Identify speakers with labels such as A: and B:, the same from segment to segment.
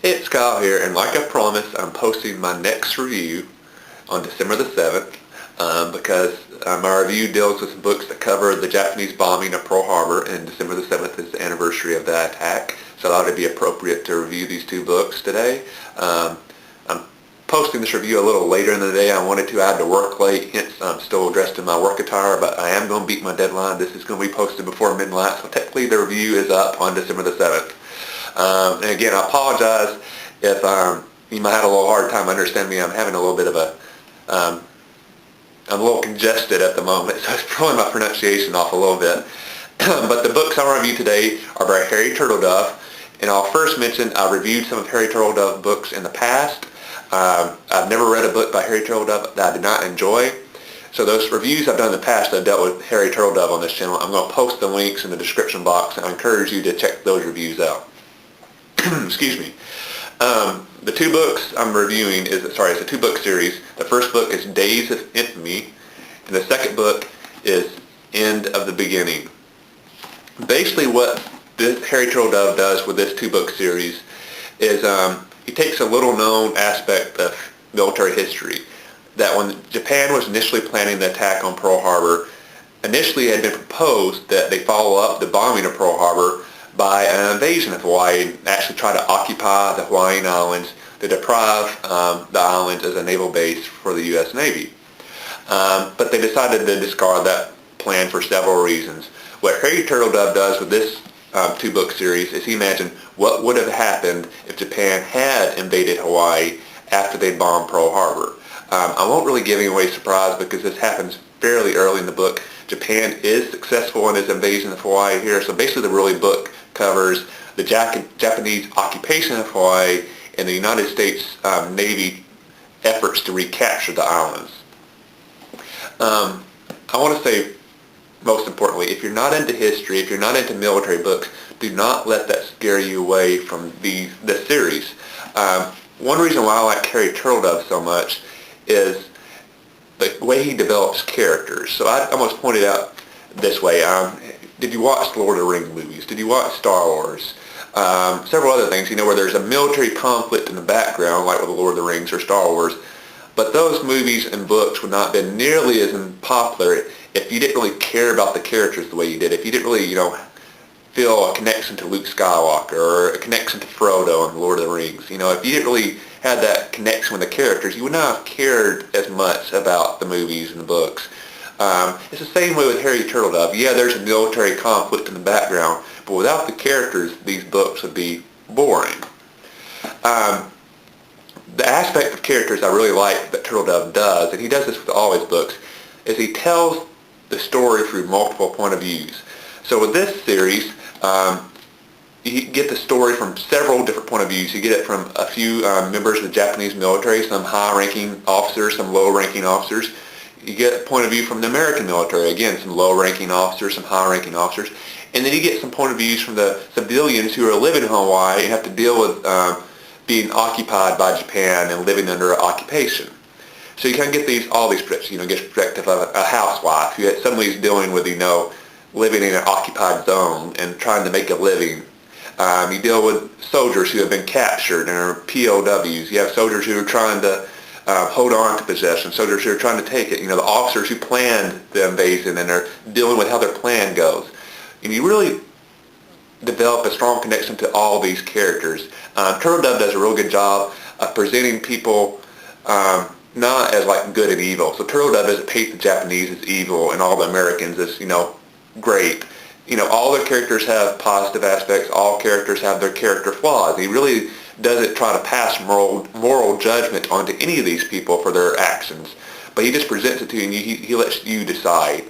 A: It's Kyle here, and like I promised, I'm posting my next review on December the 7th because my review deals with some books that cover the Japanese bombing of Pearl Harbor, and December the 7th is the anniversary of that attack, so I thought it'd be appropriate to review these two books today. I'm posting this review a little later in the day. I wanted to. I had to work late, hence I'm still dressed in my work attire, but I am going to beat my deadline. This is going to be posted before midnight, so technically the review is up on December the 7th. And again, I apologize if you might have a little hard time understanding me. I'm having a little bit of I'm a little congested at the moment, so it's probably my pronunciation off a little bit. But the books I'll review today are by Harry Turtledove, and I'll first mention I reviewed some of Harry Turtledove books in the past. I've never read a book by Harry Turtledove that I did not enjoy. So those reviews I've done in the past that dealt with Harry Turtledove on this channel, I'm going to post the links in the description box, and I encourage you to check those reviews out. Excuse me. The two books I'm reviewing it's a two-book series. The first book is Days of Infamy, and the second book is End of the Beginning. Basically what this Harry Turtledove does with this two-book series is he takes a little-known aspect of military history, that when Japan was initially planning the attack on Pearl Harbor, initially it had been proposed that they follow up the bombing of Pearl Harbor by an invasion of Hawaii and actually try to occupy the Hawaiian Islands to deprive the islands as a naval base for the U.S. Navy. But they decided to discard that plan for several reasons. What Harry Turtledove does with this two-book series is he imagines what would have happened if Japan had invaded Hawaii after they bombed Pearl Harbor. I won't really give away surprise because this happens fairly early in the book. Japan is successful in its invasion of Hawaii here, so basically the book covers the Japanese occupation of Hawaii and the United States Navy efforts to recapture the islands. I want to say, most importantly, if you're not into history, if you're not into military books, do not let that scare you away from this series. One reason why I like Harry Turtledove so much is the way he develops characters. So I almost pointed out this way. Did you watch the Lord of the Rings movies? Did you watch Star Wars? Several other things, where there's a military conflict in the background, like with the Lord of the Rings or Star Wars. But those movies and books would not have been nearly as popular if you didn't really care about the characters the way you did. If you didn't really, feel a connection to Luke Skywalker or a connection to Frodo in the Lord of the Rings. If you didn't really have that connection with the characters, you would not have cared as much about the movies and the books. It's the same way with Harry Turtledove. Yeah, there's a military conflict in the background, but without the characters, these books would be boring. The aspect of characters I really like that Turtledove does, and he does this with all his books, is he tells the story through multiple point of views. So with this series, you get the story from several different point of views. You get it from a few members of the Japanese military, some high-ranking officers, some low-ranking officers. You get a point of view from the American military, again, some low-ranking officers, some high-ranking officers. And then you get some point of views from the civilians who are living in Hawaii and have to deal with being occupied by Japan and living under occupation. So you kind of get all these perspectives. Get perspective of a housewife who suddenly is dealing with, living in an occupied zone and trying to make a living. You deal with soldiers who have been captured and are POWs. You have soldiers who are trying to hold on to possession, soldiers who are trying to take it. The officers who planned the invasion and are dealing with how their plan goes. And you really develop a strong connection to all these characters. Turtledove does a real good job of presenting people not as like good and evil. So Turtledove doesn't paint the Japanese as evil and all the Americans as, great. All their characters have positive aspects. All characters have their character flaws. He really doesn't try to pass moral judgment onto any of these people for their actions. But he just presents it to you and he lets you decide.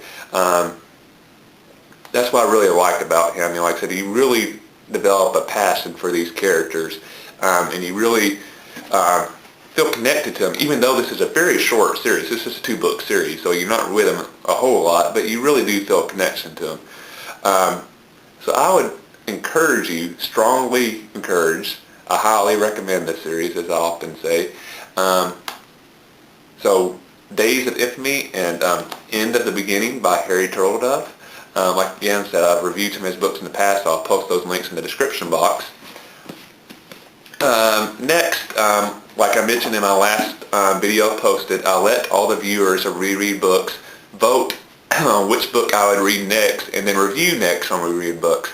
A: That's what I really like about him. Like I said, you really develop a passion for these characters. And you really feel connected to them, even though this is a very short series. This is a two-book series, so you're not with them a whole lot, but you really do feel a connection to them. So I would strongly encourage, I highly recommend this series, as I often say. So Days of Infamy and End of the Beginning by Harry Turtledove. Like again said, I've reviewed some of his books in the past, so I'll post those links in the description box. Next, like I mentioned in my last video posted, I let all the viewers of WeReadBooks vote on which book I would read next and then review next on WeReadBooks.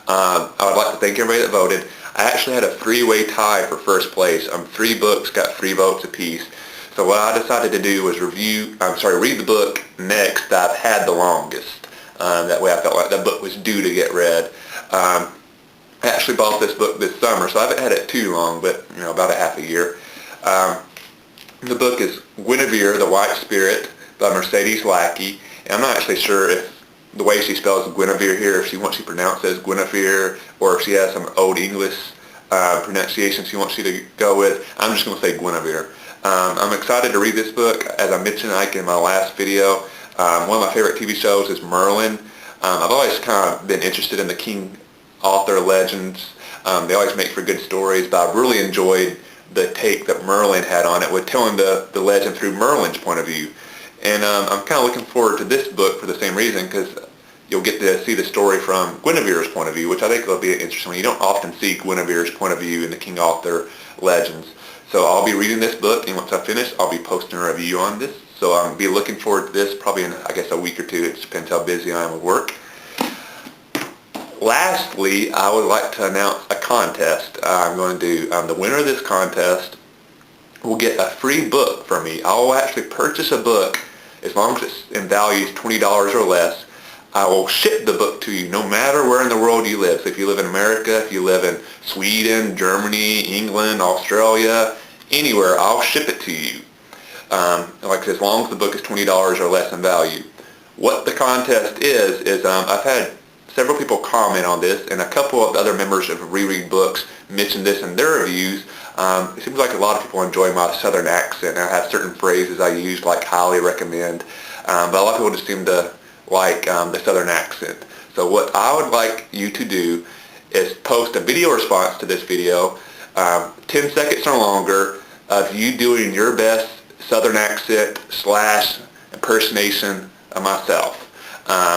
A: I would like to thank everybody that voted. I actually had a three-way tie for first place. 3 books got 3 votes apiece. So what I decided to do was read the book next that I've had the longest. That way I felt like that book was due to get read. I actually bought this book this summer, so I haven't had it too long, but about a half a year. The book is Gwenhwyfar The White Spirit by Mercedes Lackey, and I'm not actually sure if the way she spells Gwenhwyfar here, if she wants you to pronounce it as Gwenhwyfar, or if she has some old English pronunciation she wants you to go with. I'm just going to say Gwenhwyfar. I'm excited to read this book. As I mentioned in my last video, one of my favorite TV shows is Merlin. I've always kind of been interested in the King author legends. They always make for good stories, but I've really enjoyed the take that Merlin had on it with telling the legend through Merlin's point of view. And I'm kind of looking forward to this book for the same reason, because you'll get to see the story from Gwenhwyfar's point of view, which I think will be interesting. You don't often see Gwenhwyfar's point of view in the King author legends. So I'll be reading this book, and once I finish, I'll be posting a review on this. So I'll be looking forward to this probably in, I guess, a week or two. It depends how busy I am with work. Lastly, I would like to announce a contest I'm going to do. The winner of this contest will get a free book from me. I will actually purchase a book as long as it's in value is $20 or less. I will ship the book to you no matter where in the world you live. So if you live in America, if you live in Sweden, Germany, England, Australia, anywhere, I'll ship it to you. Like I said, as long as the book is $20 or less in value. What the contest is I've had several people comment on this, and a couple of other members of WeReadBooks mentioned this in their reviews. It seems like a lot of people enjoy my southern accent. I have certain phrases I use, like highly recommend, but a lot of people just seem to like the southern accent. So what I would like you to do is post a video response to this video, 10 seconds or longer, of you doing your best southern accent / impersonation of myself.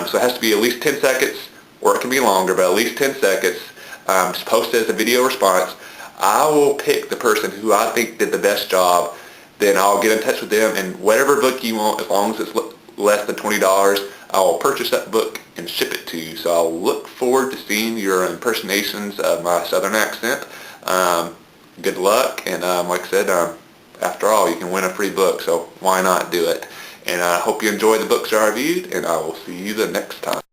A: So it has to be at least 10 seconds, or it can be longer, but at least 10 seconds. Just post it as a video response. I will pick the person who I think did the best job. Then I'll get in touch with them, and whatever book you want, as long as it's less than $20, I will purchase that book and ship it to you. So I'll look forward to seeing your impersonations of my southern accent. Good luck, and like I said, after all, you can win a free book, so why not do it? And I hope you enjoy the books I reviewed, and I will see you the next time.